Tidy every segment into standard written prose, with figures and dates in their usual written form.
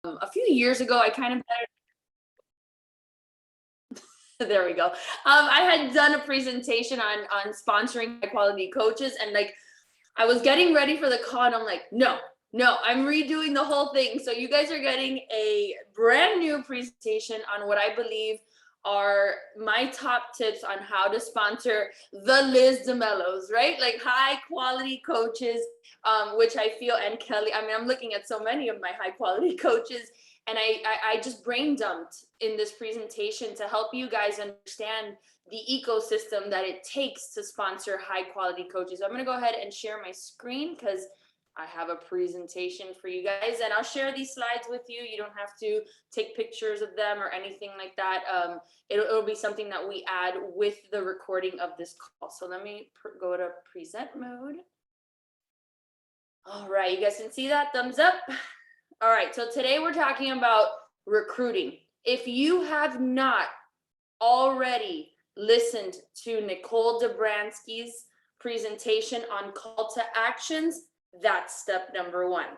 A few years ago, I kind of there we go. I had done a presentation on sponsoring high quality coaches, and like I was getting ready for the call, and I'm like, no, I'm redoing the whole thing. So you guys are getting a brand new presentation on what I believe are my top tips on how to sponsor the Liz DeMellos, right? Like high quality coaches, which I feel, and Kelly, I mean, I'm looking at so many of my high quality coaches, and I just brain dumped in this presentation to help you guys understand the ecosystem that it takes to sponsor high quality coaches. So I'm going to go ahead and share my screen because I have a presentation for you guys, and I'll share these slides with you. You don't have to take pictures of them or anything like that. It'll be something that we add with the recording of this call. So let me go to present mode. All right, you guys can see that, thumbs up. All right, so today we're talking about recruiting. If you have not already listened to Nicole Dobransky's presentation on call to actions, that's step number one.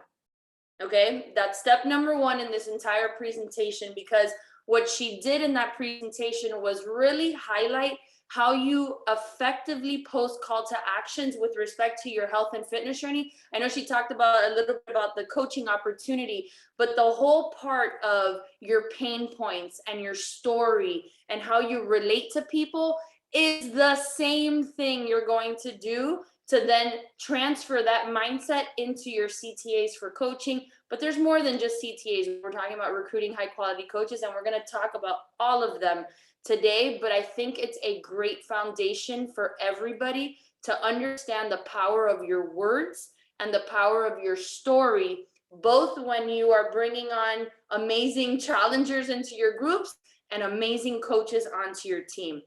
Okay, that's step number one in this entire presentation, because what she did in that presentation was really highlight how you effectively post call to actions with respect to your health and fitness journey. I know she talked about a little bit about the coaching opportunity, but the whole part of your pain points and your story and how you relate to people is the same thing you're going to do to then transfer that mindset into your CTAs for coaching. But there's more than just CTAs. We're talking about recruiting high quality coaches, and we're going to talk about all of them today. But I think it's a great foundation for everybody to understand the power of your words and the power of your story, both when you are bringing on amazing challengers into your groups and amazing coaches onto your team.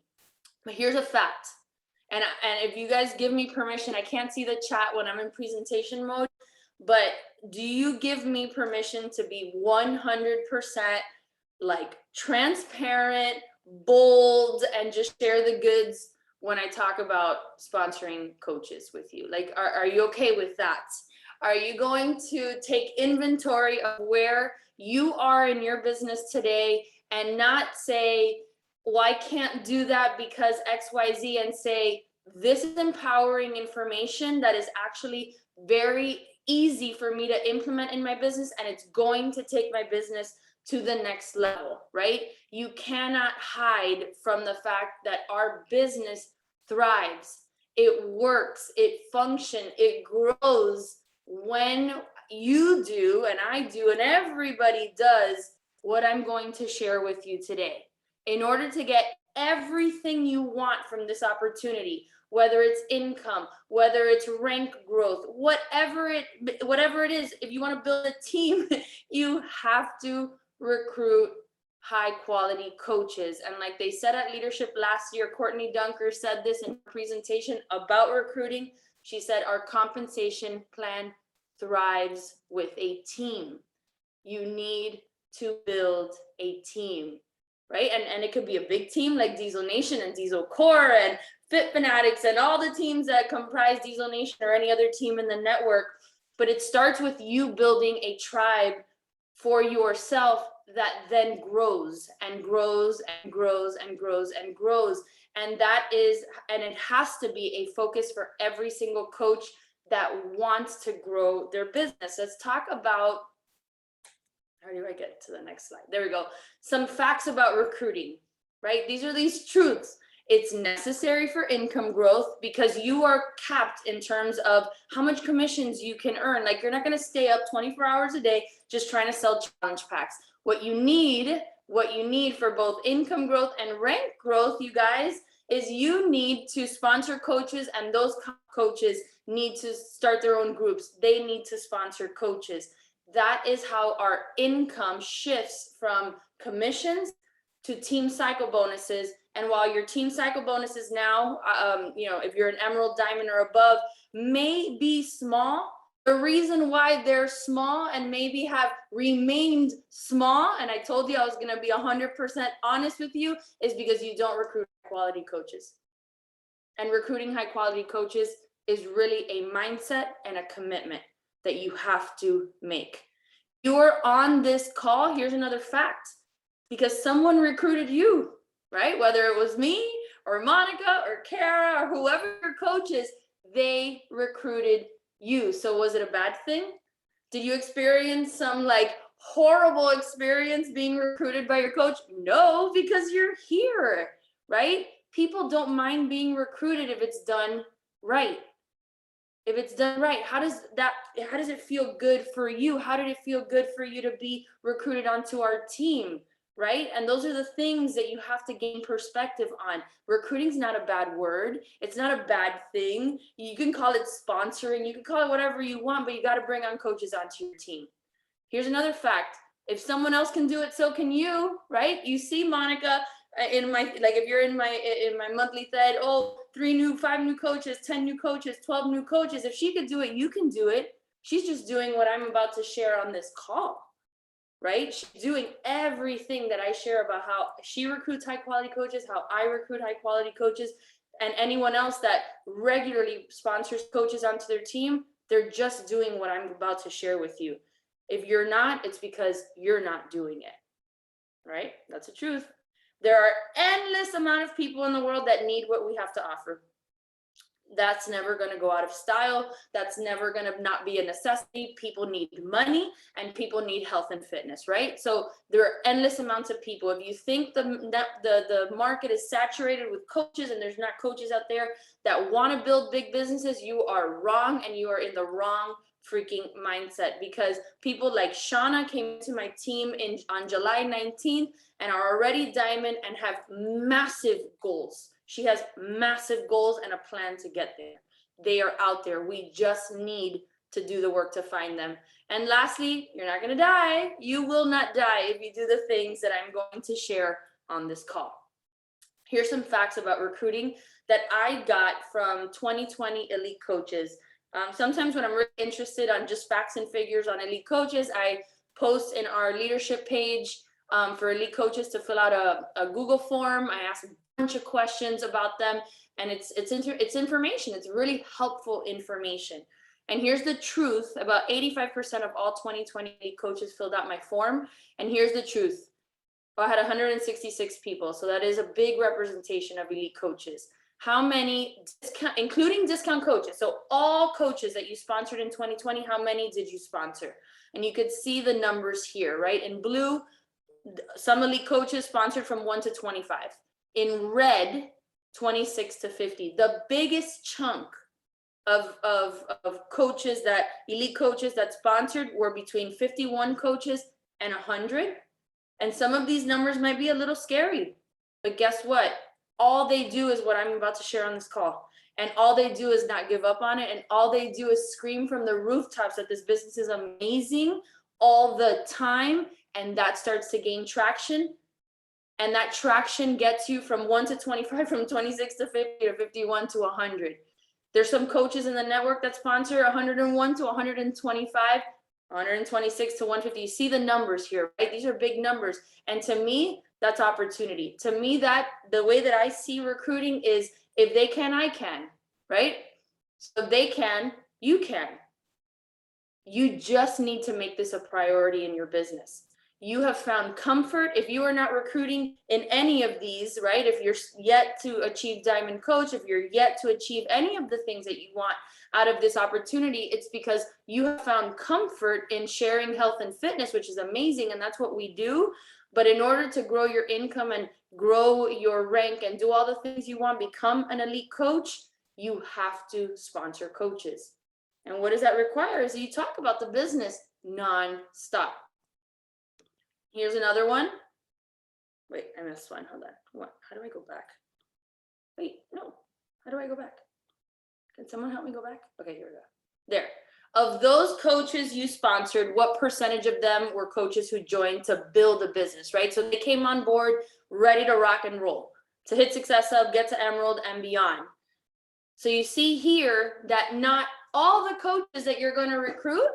But here's a fact. And if you guys give me permission, I can't see the chat when I'm in presentation mode, but do you give me permission to be 100% like transparent, bold, and just share the goods when I talk about sponsoring coaches with you? Like, are you okay with that? Are you going to take inventory of where you are in your business today and not say, well, I can't do that because XYZ, and say, this is empowering information that is actually very easy for me to implement in my business, and it's going to take my business to the next level, right? You cannot hide from the fact that our business thrives, it works, it functions, it grows when you do, and I do, and everybody does what I'm going to share with you today. In order to get everything you want from this opportunity, whether it's income, whether it's rank growth, whatever it is, if you want to build a team, you have to recruit high quality coaches. And like they said at leadership last year, Courtney Dunker said this in her presentation about recruiting. She said, our compensation plan thrives with a team. You need to build a team. Right? And it could be a big team like Diesel Nation and Diesel Core and Fit Fanatics and all the teams that comprise Diesel Nation or any other team in the network. But it starts with you building a tribe for yourself that then grows and grows and grows and grows and grows. And that is, and it has to be a focus for every single coach that wants to grow their business. Let's talk about, how do I get to the next slide? There we go. Some facts about recruiting, right? These are these truths. It's necessary for income growth because you are capped in terms of how much commissions you can earn. Like, you're not going to stay up 24 hours a day just trying to sell challenge packs. What you need for both income growth and rank growth, you guys, is you need to sponsor coaches, and those coaches need to start their own groups. They need to sponsor coaches. That is how our income shifts from commissions to team cycle bonuses. And while your team cycle bonuses now, if you're an emerald, diamond, or above, may be small, the reason why they're small and maybe have remained small, and I told you I was going to be 100% honest with you, is because you don't recruit quality coaches. And recruiting high quality coaches is really a mindset and a commitment that you have to make. you are on this call, here's another fact, because someone recruited you, right? Whether it was me or Monica or Kara or whoever your coach is, they recruited you. So was it a bad thing? Did you experience some like horrible experience being recruited by your coach? No, because you're here, right? People don't mind being recruited if it's done right. If it's done right, how does it feel good for you? How did it feel good for you to be recruited onto our team, right? And those are the things that you have to gain perspective on. Recruiting's not a bad word. It's not a bad thing. You can call it sponsoring. You can call it whatever you want, but you got to bring on coaches onto your team. Here's another fact. If someone else can do it, so can you, right? You see Monica in my, like if you're in my monthly thread, oh, 5 new coaches, 10 new coaches, 12 new coaches. If she could do it, you can do it. She's just doing what I'm about to share on this call, right? She's doing everything that I share about how she recruits high quality coaches, how I recruit high quality coaches, and anyone else that regularly sponsors coaches onto their team. They're just doing what I'm about to share with you. If you're not, it's because you're not doing it, right? That's the truth. There are endless amount of people in the world that need what we have to offer. That's never going to go out of style. That's never going to not be a necessity. People need money and people need health and fitness, right? So there are endless amounts of people. If you think the market is saturated with coaches and there's not coaches out there that want to build big businesses, you are wrong, and you are in the wrong freaking mindset, because people like Shauna came to my team on July 19th and are already diamond and have massive goals. She has massive goals and a plan to get there. They are out there. We just need to do the work to find them. And lastly, you're not going to die. You will not die if you do the things that I'm going to share on this call. Here's some facts about recruiting that I got from 2020 elite coaches. Sometimes when I'm really interested on just facts and figures on elite coaches, I post in our leadership page for elite coaches to fill out a Google form. I ask a bunch of questions about them, and it's information. It's really helpful information. And here's the truth: about 85% of all 2020 elite coaches filled out my form. And here's the truth: I had 166 people, so that is a big representation of elite coaches. How many, including discount coaches, so all coaches that you sponsored in 2020, how many did you sponsor? And you could see the numbers here, right? In blue, some elite coaches sponsored from 1 to 25. In red, 26 to 50. The biggest chunk of coaches that, elite coaches that sponsored, were between 51 coaches and 100. And some of these numbers might be a little scary, but guess what? All they do is what I'm about to share on this call. And all they do is not give up on it. And all they do is scream from the rooftops that this business is amazing all the time. And that starts to gain traction. And that traction gets you from 1 to 25, from 26 to 50, or 51 to 100. There's some coaches in the network that sponsor 101 to 125, 126 to 150. You see the numbers here, right? These are big numbers. And to me, that's opportunity. To me, that the way that I see recruiting is, if they can, I can, right? So if they can, you can. You just need to make this a priority in your business. You have found comfort. If you are not recruiting in any of these, right? If you're yet to achieve Diamond Coach, if you're yet to achieve any of the things that you want out of this opportunity, it's because you have found comfort in sharing health and fitness, which is amazing. And that's what we do. But in order to grow your income and grow your rank and do all the things you want, become an elite coach, you have to sponsor coaches. And what does that require? Is you talk about the business non-stop. Here's another one. Wait, I missed one. Hold on. What? How do I go back? Wait, no. How do I go back? Can someone help me go back? Okay, here we go. There. Of those coaches you sponsored, what percentage of them were coaches who joined to build a business, right? So they came on board ready to rock and roll, to hit Success Hub, get to Emerald, and beyond. So you see here that not all the coaches that you're going to recruit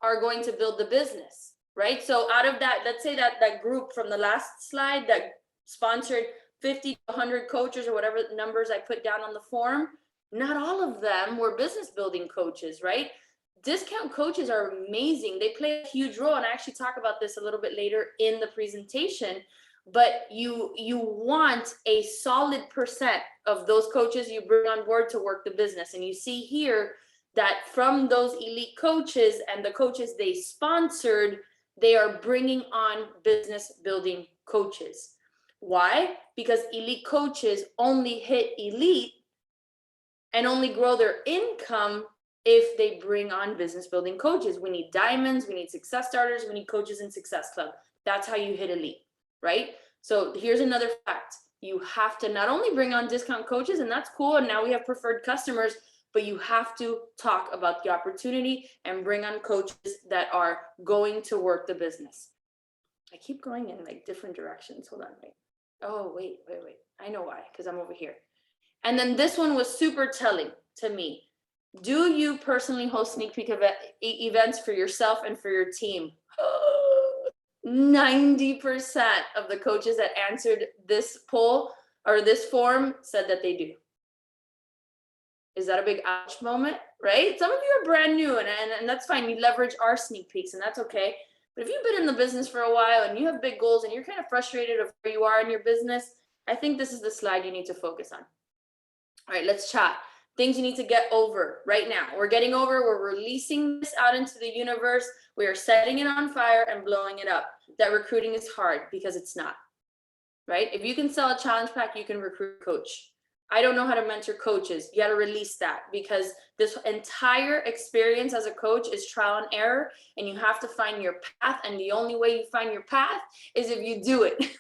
are going to build the business, right? So out of that, let's say that group from the last slide that sponsored 50 to 100 coaches, or whatever numbers I put down on the form, not all of them were business building coaches, right? discount coaches are amazing. They play a huge role, and I actually talk about this a little bit later in the presentation. But you want a solid percent of those coaches you bring on board to work the business. And you see here that from those elite coaches and the coaches they sponsored, they are bringing on business building coaches. Why? Because elite coaches only hit elite and only grow their income if they bring on business building coaches. We need diamonds, we need success starters, we need coaches in Success Club. That's how you hit elite, right? So here's another fact. You have to not only bring on discount coaches, and that's cool, and now we have preferred customers, but you have to talk about the opportunity and bring on coaches that are going to work the business. I keep going in like different directions. Hold on, wait. Oh, wait. I know why, because I'm over here. And then this one was super telling to me. Do you personally host sneak peek events for yourself and for your team? 90% of the coaches that answered this poll or this form said that they do. Is that a big ouch moment, right? Some of you are brand new, and that's fine. You leverage our sneak peeks, and that's okay. But if you've been in the business for a while and you have big goals and you're kind of frustrated of where you are in your business, I think this is the slide you need to focus on. All right, let's chat. Things you need to get over right now. We're getting over, we're releasing this out into the universe. We are setting it on fire and blowing it up. That recruiting is hard, because it's not, right? If you can sell a challenge pack, you can recruit a coach. I don't know how to mentor coaches. You got to release that, because this entire experience as a coach is trial and error, and you have to find your path. And the only way you find your path is if you do it.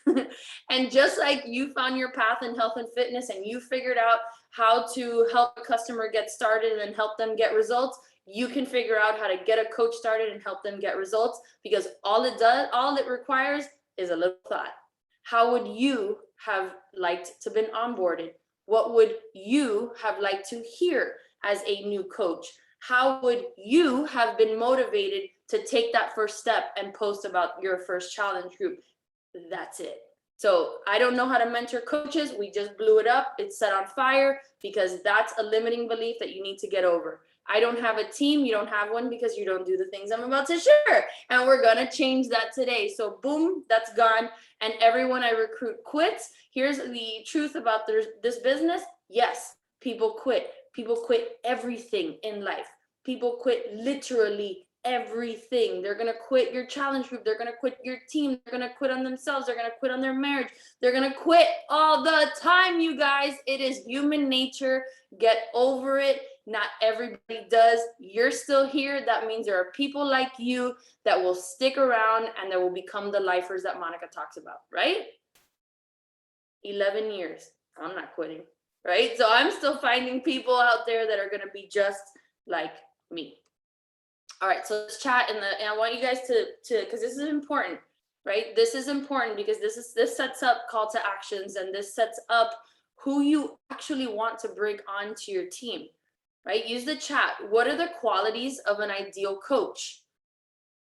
And just like you found your path in health and fitness, and you figured out how to help a customer get started and help them get results, you can figure out how to get a coach started and help them get results, because all it requires is a little thought. How would you have liked to been onboarded? What would you have liked to hear as a new coach? How would you have been motivated to take that first step and post about your first challenge group? That's it. So I don't know how to mentor coaches. We just blew it up. It's set on fire, because that's a limiting belief that you need to get over. I don't have a team. You don't have one because you don't do the things I'm about to share. And we're going to change that today. So boom, that's gone. And everyone I recruit quits. Here's the truth about this business. Yes, people quit. People quit everything in life. People quit literally everything. They're going to quit your challenge group. They're going to quit your team. They're going to quit on themselves. They're going to quit on their marriage. They're going to quit all the time, you guys. It is human nature. Get over it. Not everybody does. You're still here. That means there are people like you that will stick around and that will become the lifers that Monica talks about, right? 11 years. I'm not quitting, right? So I'm still finding people out there that are going to be just like me. All right, so let's chat, and I want you guys to because this is important, right? This is important because this sets up call to actions, and this sets up who you actually want to bring onto your team, right? Use the chat. What are the qualities of an ideal coach?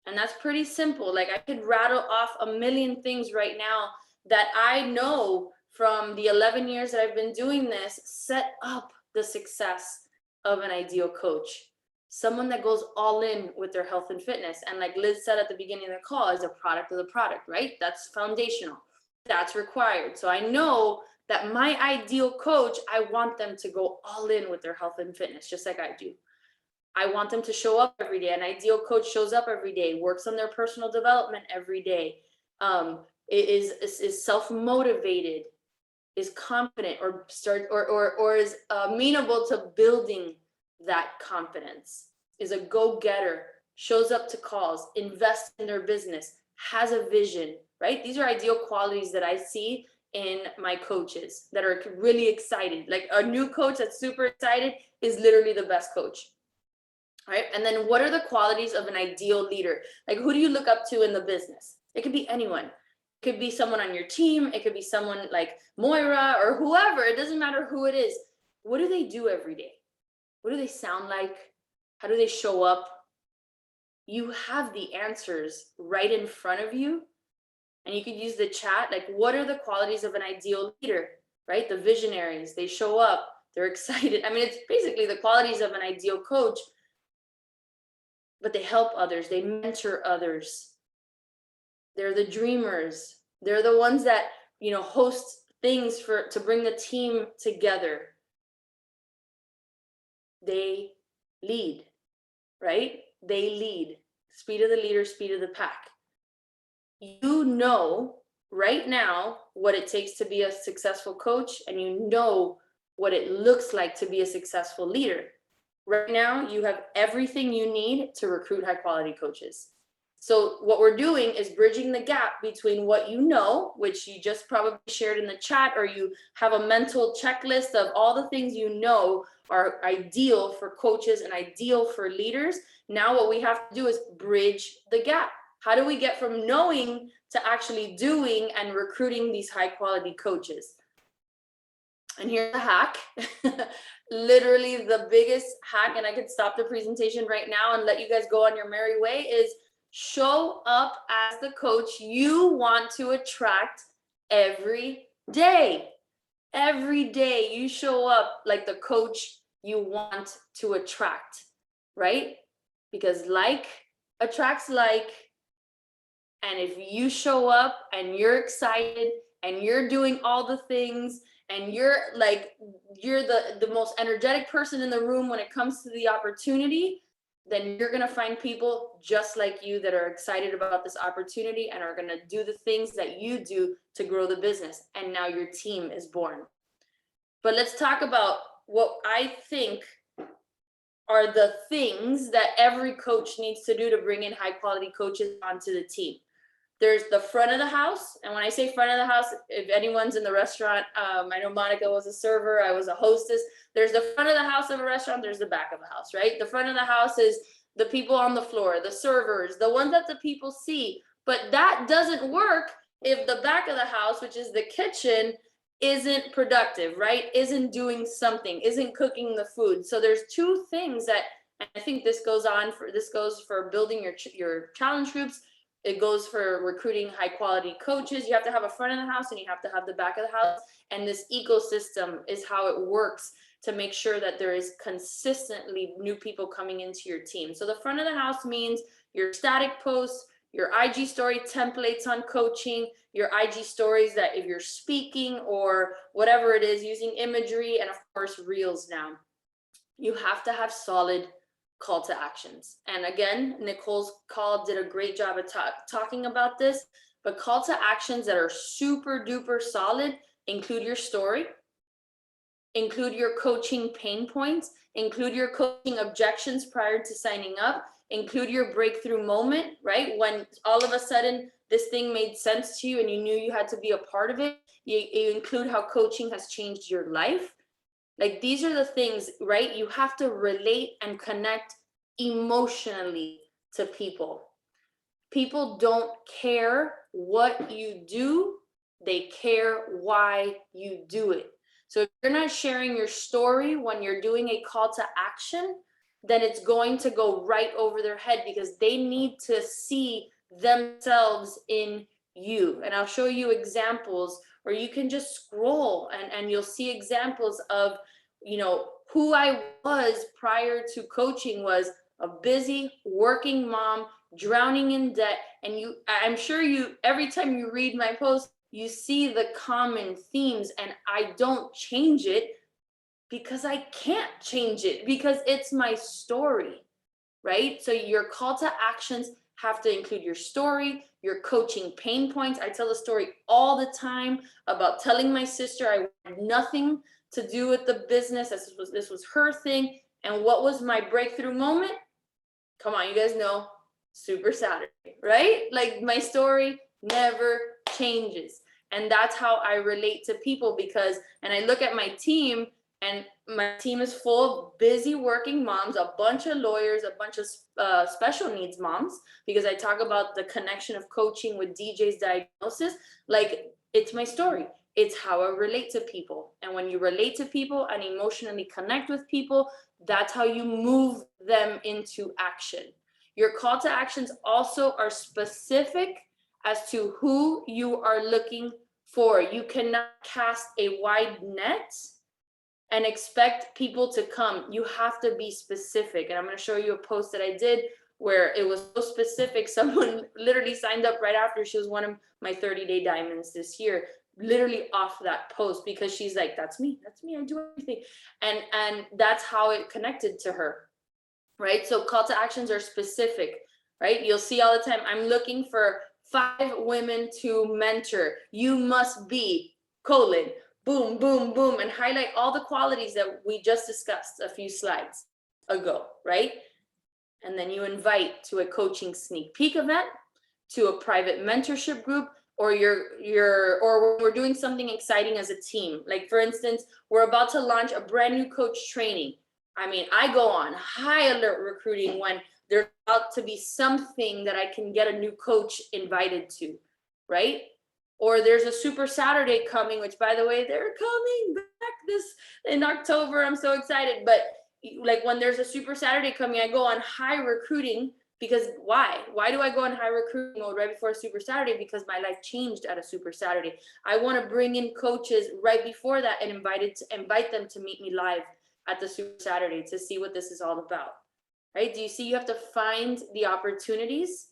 And that's pretty simple. Like, I could rattle off a million things right now that I know from the 11 years that I've been doing this set up the success of an ideal coach. Someone that goes all in with their health and fitness. And like Liz said at the beginning of the call, is a product of the product, right? That's foundational. That's required. So I know that my ideal coach, I want them to go all in with their health and fitness, just like I do. I want them to show up every day. An ideal coach shows up every day, works on their personal development every day, is self-motivated, is confident, or is amenable to building that confidence, is a go-getter, shows up to calls, invests in their business, has a vision, right? These are ideal qualities that I see in my coaches that are really excited. Like, a new coach that's super excited is literally the best coach, right? And then what are the qualities of an ideal leader? Like, who do you look up to in the business? It could be anyone. It could be someone on your team. It could be someone like Moira or whoever. It doesn't matter who it is. What do they do every day? What do they sound like? How do they show up? You have the answers right in front of you. And you could use the chat. Like, what are the qualities of an ideal leader, right? The visionaries, they show up, they're excited. I mean, it's basically the qualities of an ideal coach. but they help others, they mentor others. They're the dreamers. They're the ones that, host things to bring the team together. They lead, right? They lead. Speed of the leader, speed of the pack. You know right now what it takes to be a successful coach, and you know what it looks like to be a successful leader. Right now, you have everything you need to recruit high quality coaches. So what we're doing is bridging the gap between what you know, which you just probably shared in the chat, or you have a mental checklist of all the things you know are ideal for coaches and ideal for leaders. Now what we have to do is bridge the gap. How do we get from knowing to actually doing and recruiting these high quality coaches? And here's a hack. Literally the biggest hack, and I could stop the presentation right now and let you guys go on your merry way, is show up as the coach you want to attract every day. Every day you show up like the coach you want to attract, right? Because like attracts like. And if you show up and you're excited and you're doing all the things and you're the most energetic person in the room when it comes to the opportunity, then you're going to find people just like you that are excited about this opportunity and are going to do the things that you do to grow the business. And now your team is born. But let's talk about what I think are the things that every coach needs to do to bring in high quality coaches onto the team. There's the front of the house. And when I say front of the house, if anyone's in the restaurant, I know Monica was a server, I was a hostess. There's the front of the house of a restaurant, there's the back of the house, right? The front of the house is the people on the floor, the servers, the ones that the people see. But that doesn't work if the back of the house, which is the kitchen, isn't productive, right? Isn't doing something, isn't cooking the food. So there's two things that, and I think this goes for building your challenge groups. It goes for recruiting high quality coaches. You have to have a front of the house and you have to have the back of the house. And this ecosystem is how it works to make sure that there is consistently new people coming into your team. So the front of the house means your static posts, your IG story templates on coaching, your IG stories that if you're speaking or whatever it is, using imagery, and of course, reels now. You have to have solid call to actions. And again, Nicole's call did a great job of talking about this, but call to actions that are super duper solid include your story, include your coaching pain points, include your coaching objections prior to signing up, include your breakthrough moment, right? When all of a sudden this thing made sense to you and you knew you had to be a part of it. You include how coaching has changed your life. Like these are the things, right? You have to relate and connect emotionally to people. People don't care what you do. They care why you do it. So if you're not sharing your story when you're doing a call to action, then it's going to go right over their head because they need to see themselves in you. And I'll show you examples, or you can just scroll and you'll see examples of, who I was prior to coaching was a busy working mom, drowning in debt. And I'm sure every time you read my post, you see the common themes, and I don't change it because I can't change it because it's my story, right? So your call to actions have to include your story, your coaching pain points. I tell the story all the time about telling my sister I had nothing to do with the business. This was her thing. And what was my breakthrough moment? Come on, you guys know, Super Saturday, right? Like my story never changes. And that's how I relate to people and I look at my team, and my team is full of busy working moms, a bunch of lawyers, a bunch of special needs moms, because I talk about the connection of coaching with DJ's diagnosis. Like it's my story. It's how I relate to people. And when you relate to people and emotionally connect with people, that's how you move them into action. Your call to actions also are specific as to who you are looking for. You cannot cast a wide net and expect people to come. You have to be specific. And I'm going to show you a post that I did where it was so specific. Someone literally signed up right after. She was one of my 30-day diamonds this year, literally off that post, because she's like, that's me, I do everything. And that's how it connected to her, right? So call to actions are specific, right? You'll see all the time, I'm looking for 5 women to mentor. You must be colon, boom, boom, boom, and highlight all the qualities that we just discussed a few slides ago, right? And then you invite to a coaching sneak peek event, to a private mentorship group, or or we're doing something exciting as a team. Like for instance, we're about to launch a brand new coach training. I mean, I go on high alert recruiting when there's about to be something that I can get a new coach invited to, right? Or there's a Super Saturday coming, which by the way, they're coming back this in October. I'm so excited. But like when there's a Super Saturday coming, I go on high recruiting. Because why do I go on high recruiting mode right before a Super Saturday? Because my life changed at a Super Saturday. I want to bring in coaches right before that and invite them to meet me live at the Super Saturday to see what this is all about, right? Do you see? You have to find the opportunities,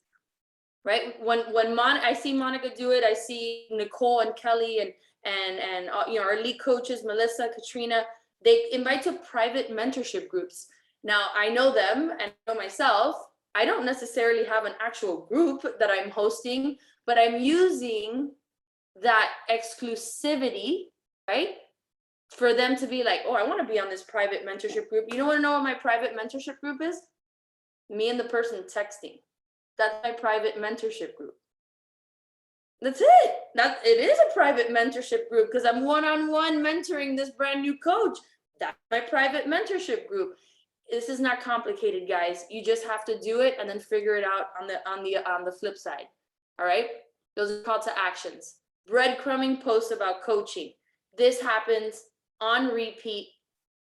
right? When I see Monica do it, I see Nicole and Kelly and our elite coaches, Melissa, Katrina, they invite to private mentorship groups. Now I know them and I know myself. I don't necessarily have an actual group that I'm hosting, but I'm using that exclusivity, right? For them to be like, oh, I want to be on this private mentorship group. You want to know what my private mentorship group is? Me and the person texting. That's my private mentorship group. That's it. It is a private mentorship group because I'm one-on-one mentoring this brand new coach. That's my private mentorship group. This is not complicated, guys. You just have to do it and then figure it out on the flip side. All right. Those are call to actions. Breadcrumbing posts about coaching. This happens on repeat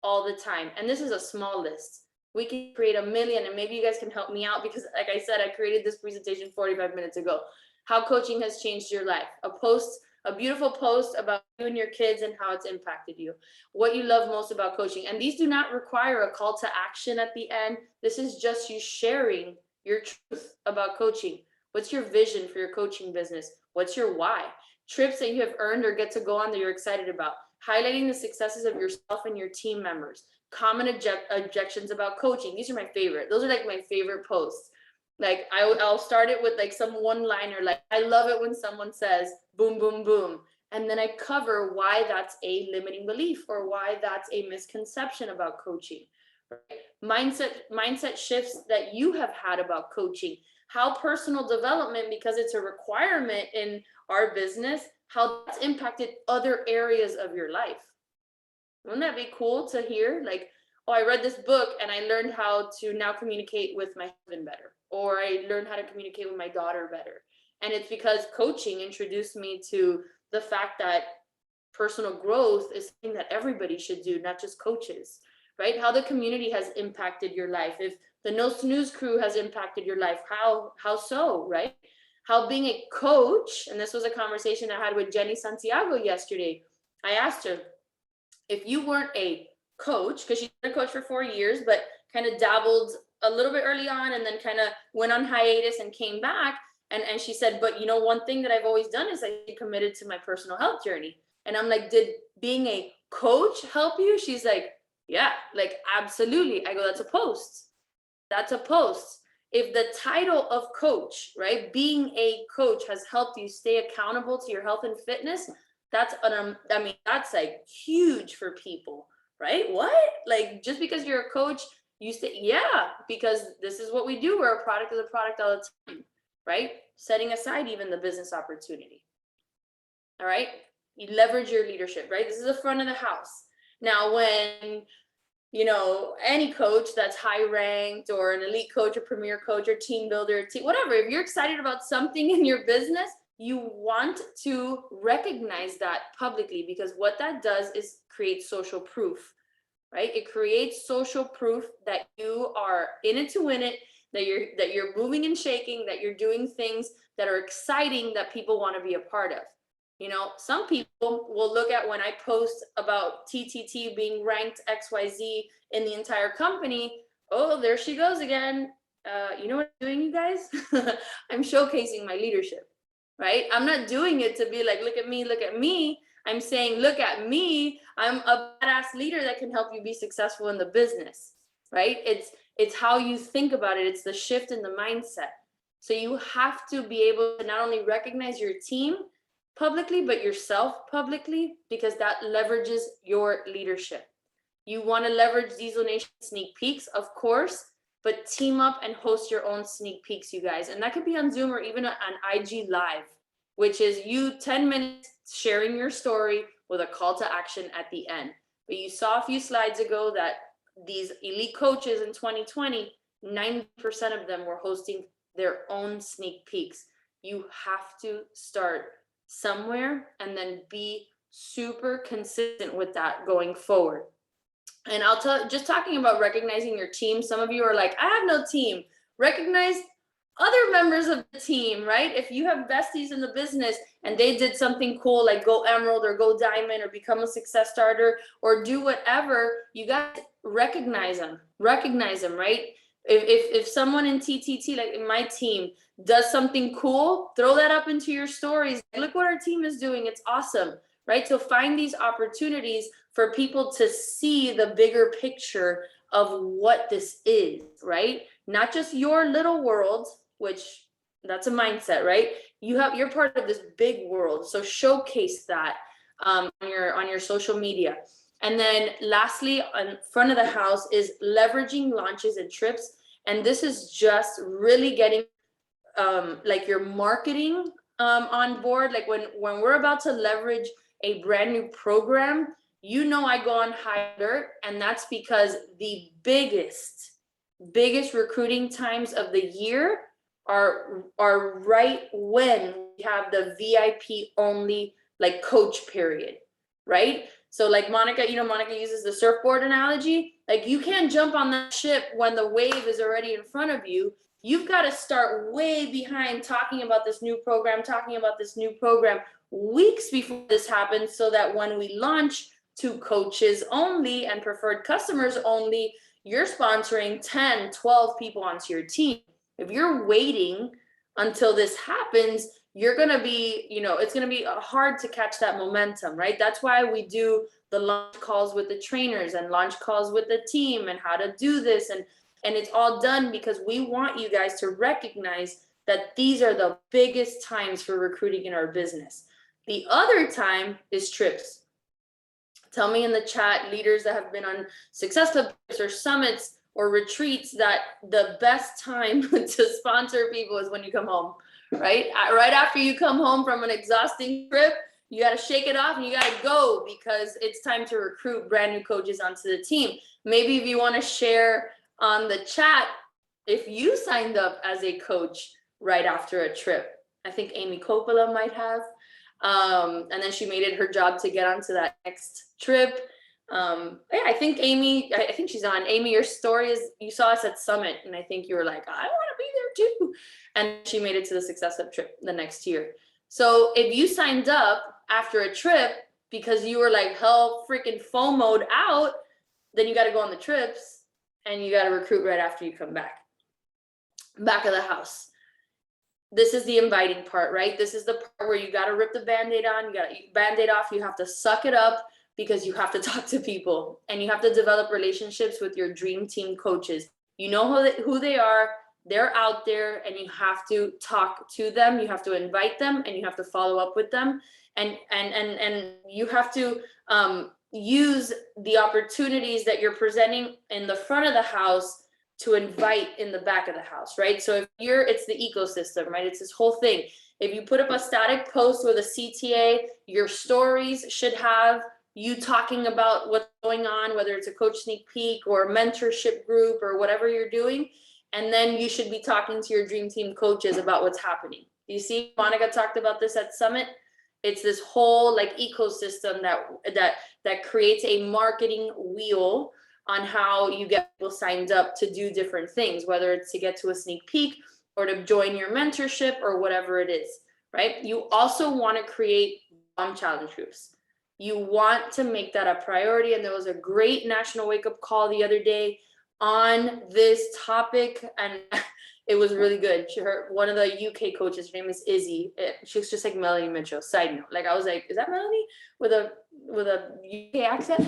all the time. And this is a small list. We can create 1 million, and maybe you guys can help me out because like I said, I created this presentation 45 minutes ago. How coaching has changed your life. A beautiful post about you and your kids and how it's impacted you. What you love most about coaching. And these do not require a call to action at the end. This is just you sharing your truth about coaching. What's your vision for your coaching business? What's your why? Trips that you have earned or get to go on that you're excited about. Highlighting the successes of yourself and your team members. Common objections about coaching. These are my favorite. Those are like my favorite posts. Like I'll start it with like some one-liner, like I love it when someone says boom, boom, boom. And then I cover why that's a limiting belief or why that's a misconception about coaching. Right? Mindset shifts that you have had about coaching. How personal development, because it's a requirement in our business, how that's impacted other areas of your life. Wouldn't that be cool to hear? Like, oh, I read this book and I learned how to now communicate with my husband better, or I learned how to communicate with my daughter better. And it's because coaching introduced me to the fact that personal growth is something that everybody should do, not just coaches, right? How the community has impacted your life. If the No Snooze crew has impacted your life, how so, right? How being a coach, and this was a conversation I had with Jenny Santiago yesterday. I asked her, if you weren't a coach, because she's been a coach for 4 years, but kind of dabbled a little bit early on and then kind of went on hiatus and came back. And she said, but you know, one thing that I've always done is I committed to my personal health journey. And I'm like, did being a coach help you? She's like, yeah, like absolutely. I go, that's a post. That's a post. If the title of coach, right, being a coach has helped you stay accountable to your health and fitness, that's that's like huge for people, right? What? Like just because you're a coach, you say, yeah, because this is what we do. We're a product of the product all the time, right? Setting aside even the business opportunity. All right. You leverage your leadership, right? This is the front of the house. Now, when any coach that's high ranked or an elite coach or premier coach or team builder, whatever, if you're excited about something in your business, you want to recognize that publicly, because what that does is create social proof, right? It creates social proof that you are in it to win it, that you're moving and shaking, that you're doing things that are exciting, that people want to be a part of. Some people will look at when I post about TTT being ranked XYZ in the entire company. Oh, there she goes again. you know what I'm doing, you guys? I'm showcasing my leadership, right? I'm not doing it to be like, look at me, look at me. I'm saying, look at me. I'm a badass leader that can help you be successful in the business, right? It's how you think about it. It's the shift in the mindset. So you have to be able to not only recognize your team publicly, but yourself publicly, because that leverages your leadership. You want to leverage Diesel Nation sneak peeks, of course, but team up and host your own sneak peeks, you guys. And that could be on Zoom or even on IG Live, which is you 10 minutes sharing your story with a call to action at the end. But you saw a few slides ago that these elite coaches in 2020, 90% of them were hosting their own sneak peeks. You have to start somewhere and then be super consistent with that going forward. And I'll tell, just talking about recognizing your team, some of you are like, I have no team. Recognize other members of the team, right? If you have besties in the business and they did something cool, like go Emerald or go Diamond or become a success starter or do whatever, you guys recognize them, right? If someone in TTT, like in my team, does something cool, throw that up into your stories. Look what our team is doing. It's awesome, right? So find these opportunities for people to see the bigger picture of what this is, right? Not just your little world, which that's a mindset, right? You're part of this big world. So showcase that on your social media. And then lastly, in front of the house is leveraging launches and trips. And this is just really getting like your marketing on board. Like when we're about to leverage a brand new program, you know, I go on high alert, and that's because the biggest recruiting times of the year are right when we have the VIP only like coach period, right? So like Monica, you know, Monica uses the surfboard analogy. Like you can't jump on that ship when the wave is already in front of you. You've got to start way behind talking about this new program weeks before this happens, so that when we launch to coaches only and preferred customers only, you're sponsoring 10, 12 people onto your team. If you're waiting until this happens, you're going to be, you know, it's going to be hard to catch that momentum, right? That's why we do the launch calls with the trainers and launch calls with the team and how to do this. And it's all done because we want you guys to recognize that these are the biggest times for recruiting in our business. The other time is trips. Tell me in the chat, leaders that have been on Success Club or summits or retreats, that the best time to sponsor people is when you come home, right? Right after you come home from an exhausting trip, you got to shake it off and you got to go, because it's time to recruit brand new coaches onto the team. Maybe if you want to share on the chat, if you signed up as a coach right after a trip. I think Amy Coppola might have. And then she made it her job to get onto that next trip. Yeah, I think she's on. Amy, your story is, you saw us at Summit, and I think you were like, I want to be there too. And she made it to the Success Up trip the next year. So if you signed up after a trip because you were like hell freaking FOMO'd out, then you got to go on the trips and you got to recruit right after you come back of the house. This is the inviting part, right? This is the part where you got to rip the Band-Aid on, you got to Band-Aid off, you have to suck it up, because you have to talk to people and you have to develop relationships with your dream team coaches. You know who they are, they're out there, and you have to talk to them, you have to invite them, and you have to follow up with them. And you have to use the opportunities that you're presenting in the front of the house to invite in the back of the house, right? So if it's the ecosystem, right? It's this whole thing. If you put up a static post with a CTA, your stories should have you talking about what's going on, whether it's a coach sneak peek or a mentorship group or whatever you're doing. And then you should be talking to your dream team coaches about what's happening. You see, Monica talked about this at Summit. It's this whole like ecosystem that creates a marketing wheel on how you get people signed up to do different things, whether it's to get to a sneak peek or to join your mentorship or whatever it is, right? You also want to create bomb challenge groups. You want to make that a priority. And there was a great national wake up call the other day on this topic. And It was really good. One of the UK coaches, her name is Izzy. She's just like Melanie Mitchell. Side note, like I was like, is that Melanie with a UK accent?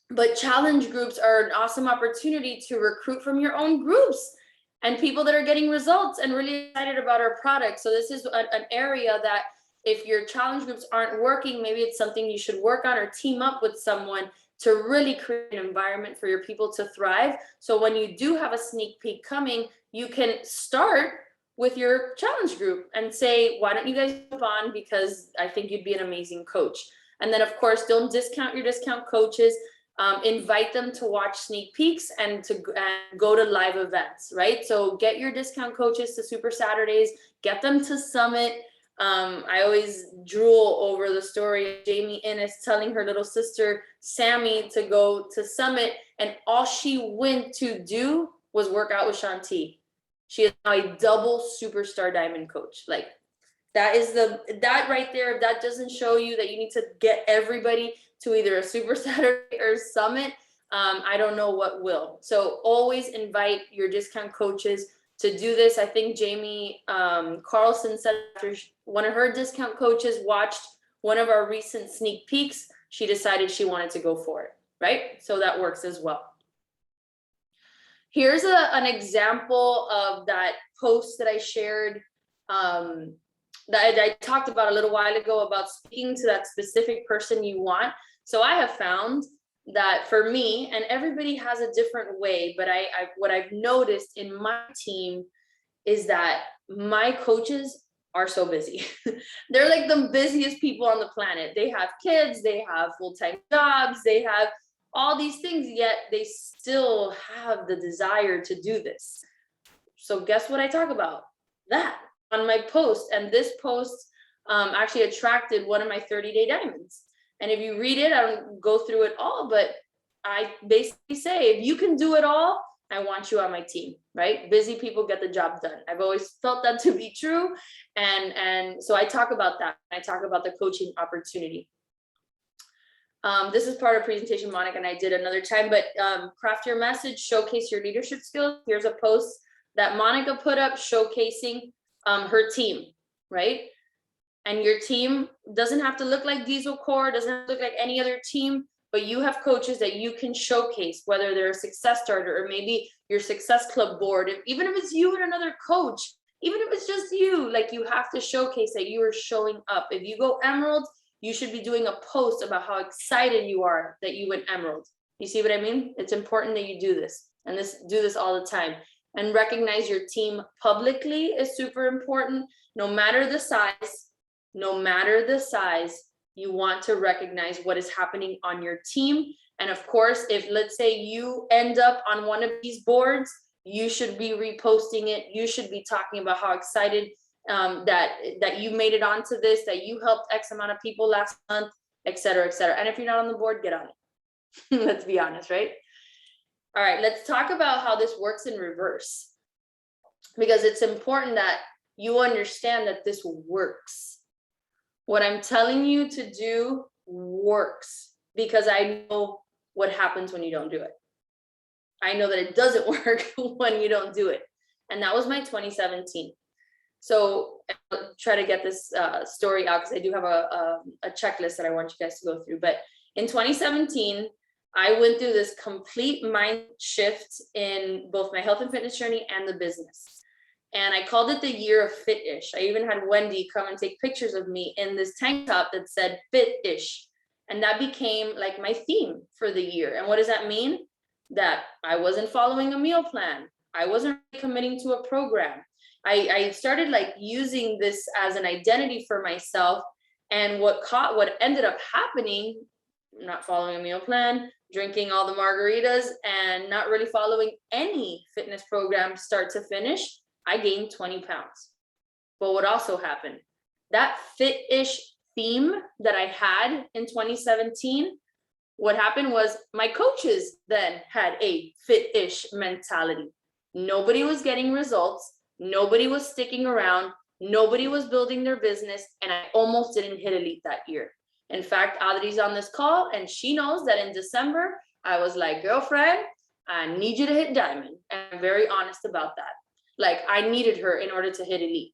But challenge groups are an awesome opportunity to recruit from your own groups and people that are getting results and really excited about our product. So this is an area that if your challenge groups aren't working, maybe it's something you should work on or team up with someone to really create an environment for your people to thrive. So when you do have a sneak peek coming, you can start with your challenge group and say, why don't you guys jump on, because I think you'd be an amazing coach. And then of course, don't discount your discount coaches. Invite them to watch sneak peeks and go to live events, right? So get your discount coaches to Super Saturdays, get them to Summit. I always drool over the story of Jamie Innes telling her little sister Sammy to go to Summit, and all she went to do was work out with Shanti. She is now a double superstar diamond coach. Like that right there. If that doesn't show you that you need to get everybody to either a Super Saturday or Summit, I don't know what will. So always invite your discount coaches to do this. I think Jamie Carlson said after one of her discount coaches watched one of our recent sneak peeks, she decided she wanted to go for it, right? So that works as well. Here's an example of that post that I shared that I talked about a little while ago about speaking to that specific person you want. So I have found that for me, and everybody has a different way, but what I've noticed in my team is that my coaches are so busy. They're like the busiest people on the planet. They have kids, they have full-time jobs, they have all these things, yet they still have the desire to do this. So guess what I talk about? That on my post. And this post actually attracted one of my 30-day diamonds. And if you read it, I don't go through it all, but I basically say, if you can do it all, I want you on my team, right? Busy people get the job done. I've always felt that to be true. And so I talk about that. I talk about the coaching opportunity. This is part of presentation, Monica, and I did another time, but craft your message, showcase your leadership skills. Here's a post that Monica put up showcasing her team, right? And your team doesn't have to look like Diesel Core, doesn't have to look like any other team, but you have coaches that you can showcase, whether they're a success starter or maybe your success club board. Even if it's you and another coach, even if it's just you, like you have to showcase that you are showing up. If you go Emerald, you should be doing a post about how excited you are that you went Emerald. You see what I mean? It's important that you do this and do this all the time. And recognize your team publicly is super important. No matter the size, you want to recognize what is happening on your team. And of course, if let's say you end up on one of these boards, you should be reposting it. You should be talking about how excited that you made it onto this, that you helped X amount of people last month, et cetera, et cetera. And if you're not on the board, get on it. Let's be honest, right? All right, let's talk about how this works in reverse, because it's important that you understand that this works. What I'm telling you to do works, because I know what happens when you don't do it. I know that it doesn't work when you don't do it. And that was my 2017. So I'll try to get this story out, because I do have a checklist that I want you guys to go through. But in 2017, I went through this complete mind shift in both my health and fitness journey and the business. And I called it the year of fit-ish. I even had Wendy come and take pictures of me in this tank top that said fit-ish. And that became like my theme for the year. And what does that mean? That I wasn't following a meal plan. I wasn't committing to a program. I started like using this as an identity for myself. And what ended up happening, not following a meal plan, drinking all the margaritas, and not really following any fitness program start to finish, I gained 20 pounds. But what also happened? That fit-ish theme that I had in 2017, what happened was my coaches then had a fit-ish mentality. Nobody was getting results. Nobody was sticking around. Nobody was building their business. And I almost didn't hit elite that year. In fact, Adri's on this call and she knows that in December, I was like, girlfriend, I need you to hit diamond. And I'm very honest about that. Like, I needed her in order to hit elite.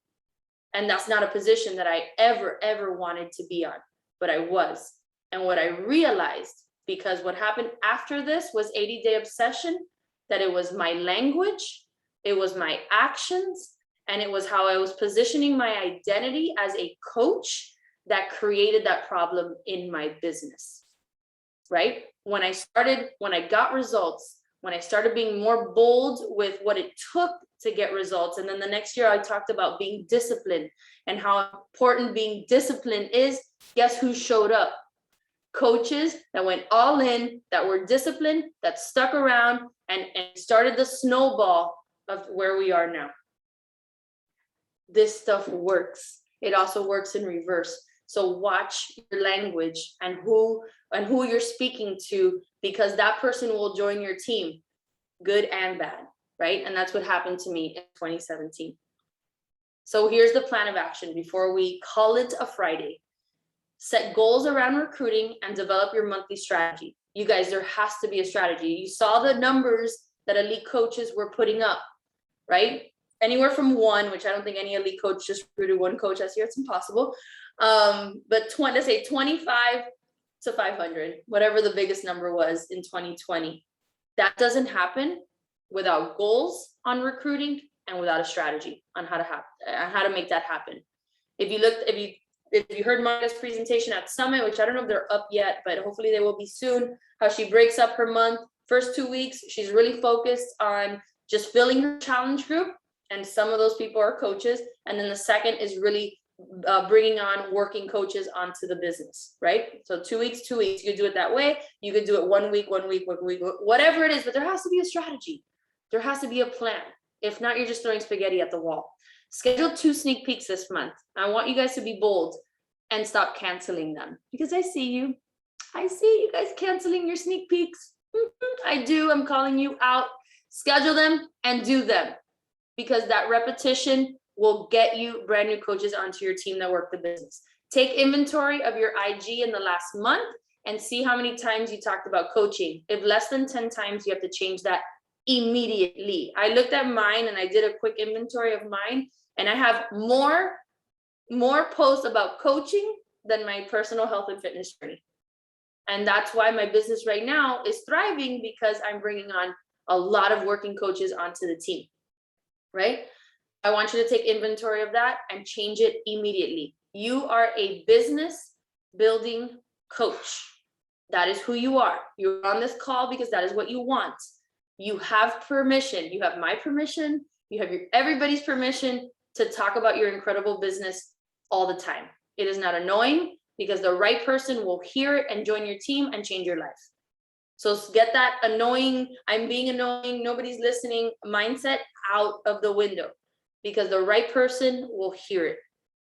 And that's not a position that I ever wanted to be on, but I was. And what I realized, because what happened after this was 80-day obsession, that it was my language, it was my actions, and it was how I was positioning my identity as a coach that created that problem in my business, right? When I got results, when I started being more bold with what it took to get results. And then the next year I talked about being disciplined and how important being disciplined is. Guess who showed up? Coaches that went all in, that were disciplined, that stuck around and started the snowball of where we are now. This stuff works. It also works in reverse. So watch your language and who you're speaking to, because that person will join your team, good and bad, right? And that's what happened to me in 2017. So here's the plan of action before we call it a Friday. Set goals around recruiting and develop your monthly strategy. You guys, there has to be a strategy. You saw the numbers that elite coaches were putting up, right? Anywhere from 1, which I don't think any elite coach just recruited 1 coach this year. It's impossible. But let's say 25 to 500, whatever the biggest number was in 2020. That doesn't happen without goals on recruiting and without a strategy on how to make that happen. If you heard Monica's presentation at Summit, which I don't know if they're up yet, but hopefully they will be soon, how she breaks up her month. First 2 weeks, she's really focused on just filling her challenge group. And some of those people are coaches. And then the second is really bringing on working coaches onto the business, right? So 2 weeks, 2 weeks. You could do it that way. You could do it 1 week, whatever it is, but there has to be a strategy. There has to be a plan. If not, you're just throwing spaghetti at the wall. Schedule 2 sneak peeks this month. I want you guys to be bold and stop canceling them, because I see you. I see you guys canceling your sneak peeks. I do. I'm calling you out. Schedule them and do them, because that repetition will get you brand new coaches onto your team that work the business. Take inventory of your IG in the last month and see how many times you talked about coaching. If less than 10 times, you have to change that immediately. I looked at mine and I did a quick inventory of mine, and I have more posts about coaching than my personal health and fitness journey. And that's why my business right now is thriving, because I'm bringing on a lot of working coaches onto the team, right? I want you to take inventory of that and change it immediately. You are a business building coach. That is who you are. You're on this call because that is what you want. You have permission. You have my permission. You have everybody's permission to talk about your incredible business all the time. It is not annoying, because the right person will hear it and join your team and change your life. So get that annoying, I'm being annoying, nobody's listening mindset out of the window, because the right person will hear it,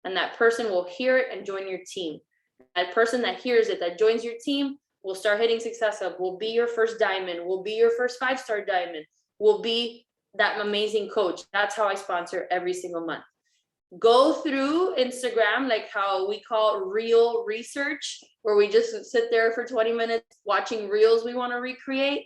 and that person will hear it and join your team. That person that hears it, that joins your team, will start hitting Success Hub, will be your first diamond, will be your first 5-star diamond, will be that amazing coach. That's how I sponsor every single month. Go through Instagram, like how we call reel research, where we just sit there for 20 minutes watching reels we want to recreate.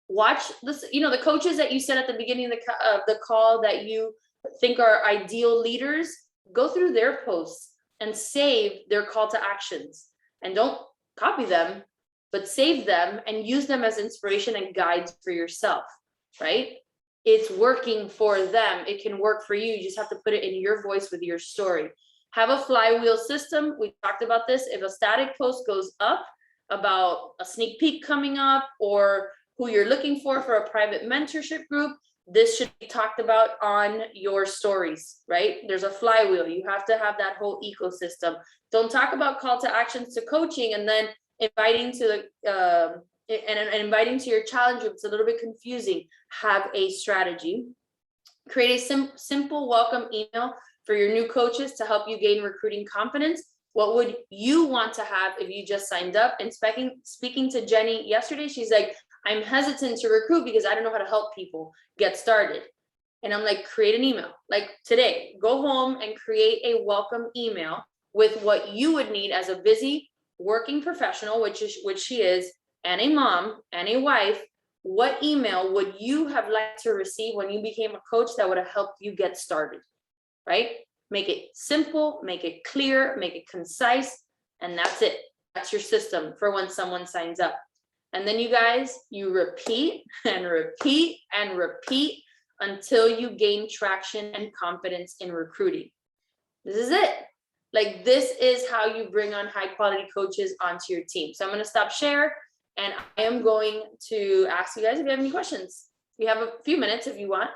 Watch this, the coaches that you said at the beginning of the call that you think are ideal leaders. Go through their posts and save their call to actions, and don't copy them, but save them and use them as inspiration and guides for yourself, right? It's working for them. It can work for you. You just have to put it in your voice with your story. Have a flywheel system. We talked about this. If a static post goes up about a sneak peek coming up, or who you're looking for a private mentorship group, this should be talked about on your stories, right? There's a flywheel. You have to have that whole ecosystem. Don't talk about call to actions to coaching and then inviting to inviting to your challenge group. It's a little bit confusing. Have a strategy. Create a simple welcome email for your new coaches to help you gain recruiting confidence. What would you want to have if you just signed up? And speaking to Jenny yesterday, she's like, I'm hesitant to recruit because I don't know how to help people get started. And I'm like, create an email. Like today, go home and create a welcome email with what you would need as a busy working professional, which she is, and a mom and a wife. what email would you have liked to receive when you became a coach that would have helped you get started, right? Make it simple, make it clear, make it concise, and that's it. That's your system for when someone signs up. And then you guys, you repeat and repeat and repeat until you gain traction and confidence in recruiting. This is it. Like, this is how you bring on high quality coaches onto your team. So I'm going to stop share, and I am going to ask you guys if you have any questions. You have a few minutes if you want.